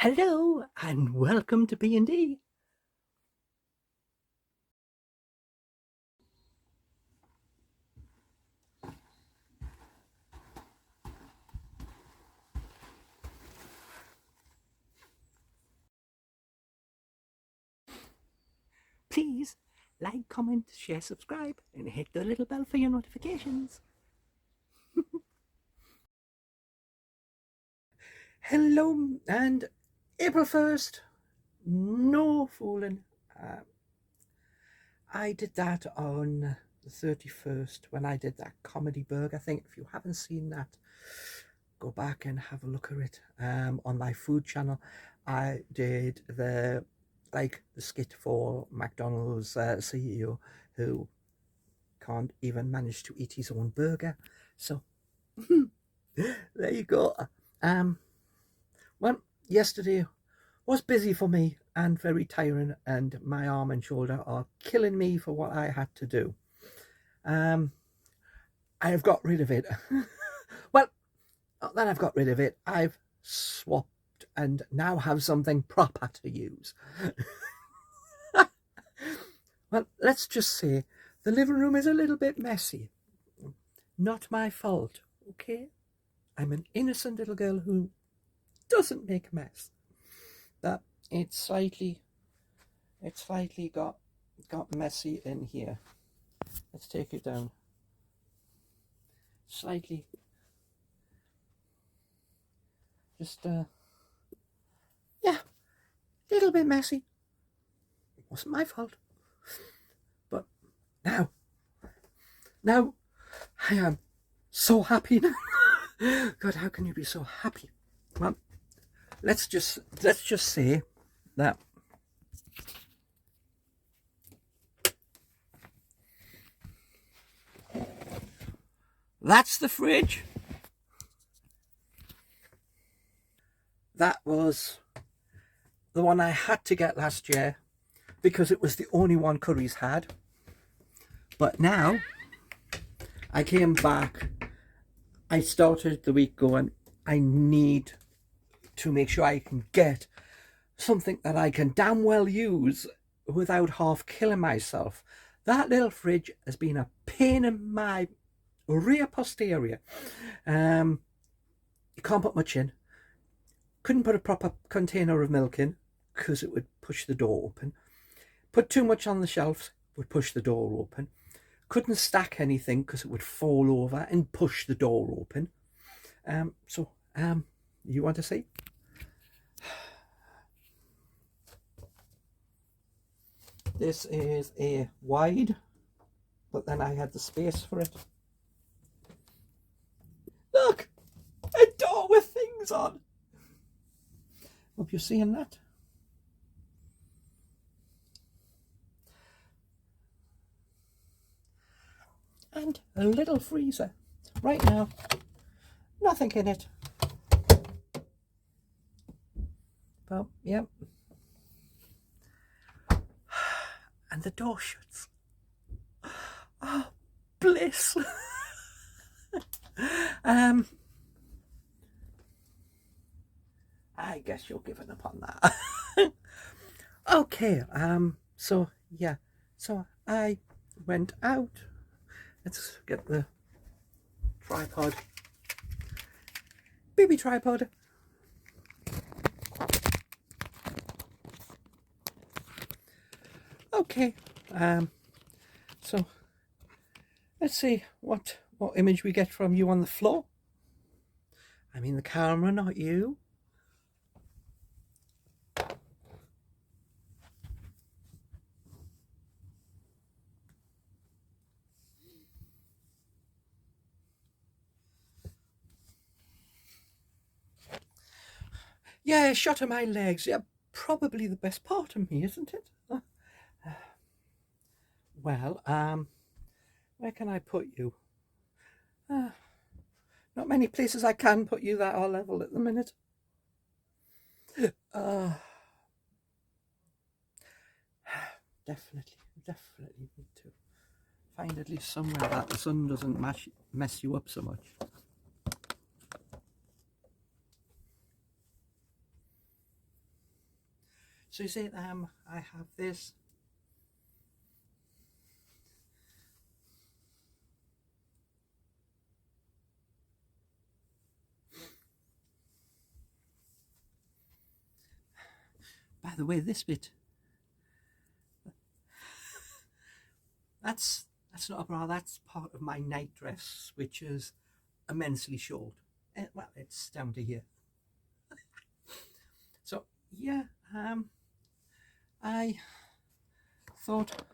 Hello and welcome to B&D. Please like, comment, share, subscribe and hit the little bell for your notifications. Hello and April 1st. No fooling. I did that on the 31st when I did that comedy burger thing. If you haven't seen that, go back and have a look at it on my food channel. I did the skit for McDonald's CEO who can't even manage to eat his own burger. So there you go. Well, yesterday was busy for me and very tiring, and my arm and shoulder are killing me for what I had to do. I have got rid of it. Well, not that I've got rid of it, I've swapped and now have something proper to use. Well, let's just say the living room is a little bit messy. Not my fault, okay? I'm an innocent little girl who doesn't make a mess. But it's slightly got messy in here. Let's take it down. Slightly. Just yeah, a little bit messy. It wasn't my fault. But now I am so happy now. God, how can you be so happy? Well, let's just say that that's the fridge. That was the one I had to get last year because it was the only one Curry's had. But now I came back, I started the week going, I need to make sure I can get something that I can damn well use without half killing myself. That little fridge has been a pain in my rear posterior. You can't put much in. Couldn't put a proper container of milk in because it would push the door open. Put too much on the shelves, would push the door open. Couldn't stack anything because it would fall over and push the door open. You want to see? This is a wide, but then I had the space for it. Look, a door with things on. Hope you're seeing that. And a little freezer. Right now, nothing in it. Well, yep. And the door shuts. Oh, bliss. I guess you're giving up on that. Okay, so yeah, so I went out. Let's get the tripod, baby tripod. Okay, so let's see what image we get from you on the floor. I mean the camera, not you. Yeah, shot of my legs. Yeah, probably the best part of me, isn't it? Well, where can I put you? Not many places I can put you that are level at the minute. Definitely need to find at least somewhere that the sun doesn't mess you up so much. So you see, I have this. By the way, this bit, that's not a bra, that's part of my night dress, which is immensely short. Well, it's down to here. So yeah, I thought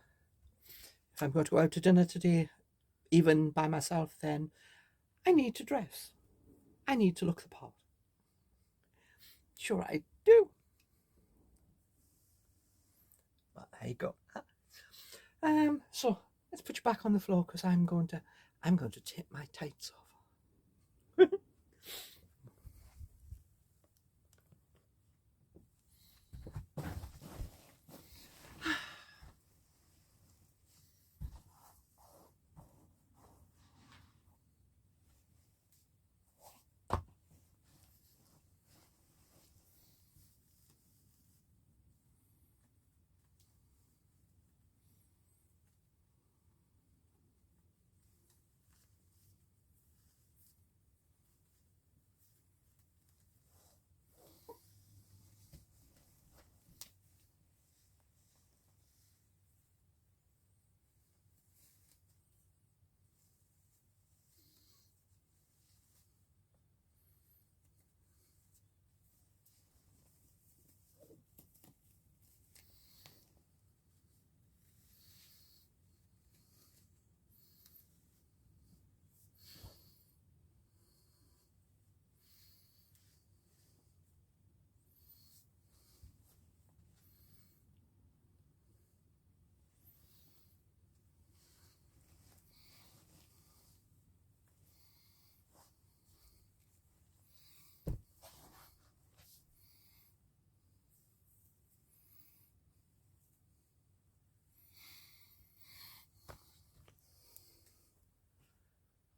if I'm going to go out to dinner today, even by myself, then I need to dress. I need to look the part. Sure I do. But there you go. So let's put you back on the floor because I'm going to take my tights off.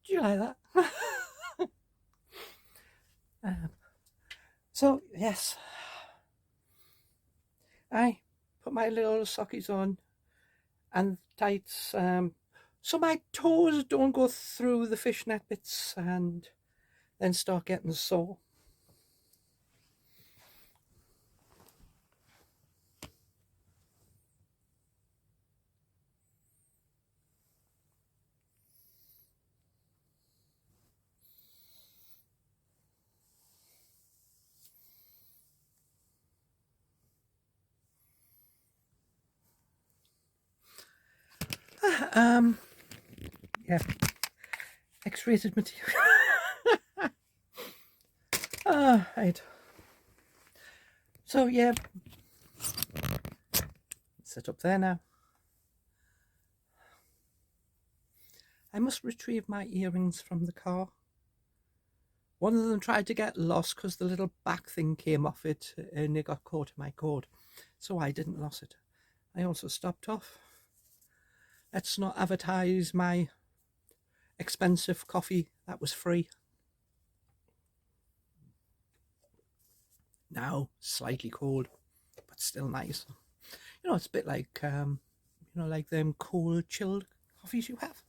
Do you like that? So yes, I put my little sockies on and tights, so my toes don't go through the fishnet bits and then start getting sore. Yeah, X-rated material. Right. So yeah, sit up there now. I must retrieve my earrings from the car. One of them tried to get lost because the little back thing came off it and it got caught in my cord, so I didn't lose it. I also stopped off. Let's not advertise my expensive coffee that was free. Now slightly cold, but still nice. You know, it's a bit like like them cold chilled coffees you have.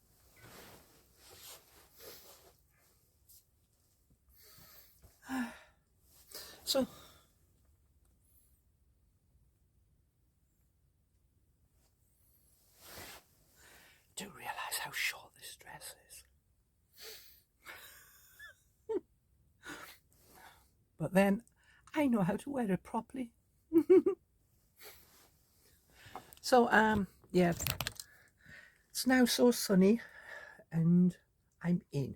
So do realise how short this dress is. But then I know how to wear it properly. So yeah, it's now so sunny and I'm in.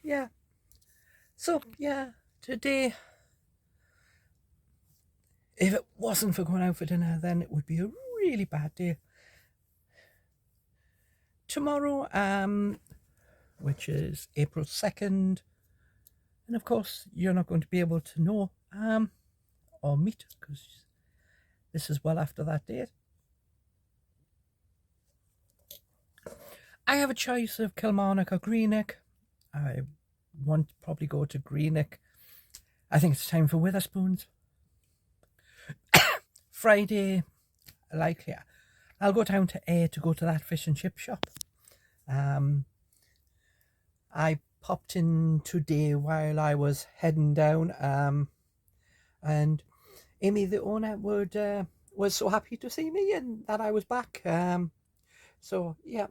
Yeah. So yeah, today, if it wasn't for going out for dinner, then it would be a really bad day. Tomorrow, which is April 2nd. And of course, you're not going to be able to know or meet because this is well after that date. I have a choice of Kilmarnock or Greenock. I want to probably go to Greenock. I think it's time for Witherspoons. Friday, likely I'll go down to Ayr to go to that fish and chip shop. I popped in today while I was heading down, and Amy, the owner, was so happy to see me and that I was back. So yeah,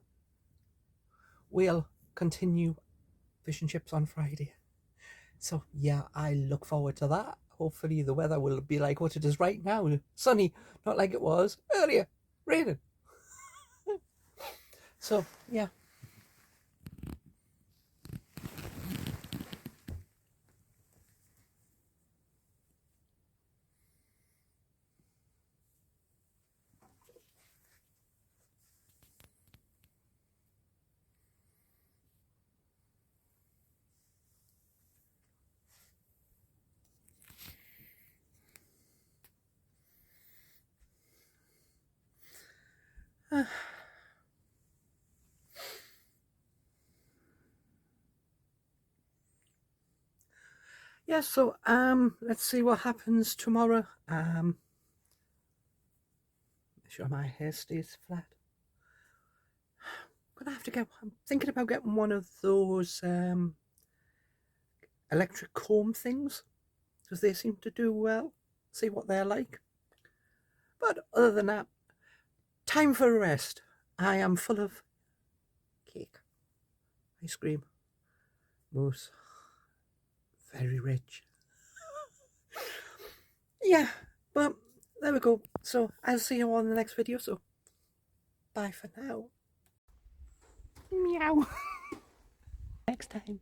we'll continue fish and chips on Friday. So yeah, I look forward to that. Hopefully the weather will be like what it is right now. Sunny, not like it was earlier, raining. So yeah. Yeah, so let's see what happens tomorrow. Make sure my hair stays flat. I'm thinking about getting one of those electric comb things because they seem to do well. See what they're like. But other than that, time for a rest. I am full of cake, ice cream, mousse, very rich. Yeah, but there we go. So I'll see you all in the next video. So bye for now. Meow. Next time.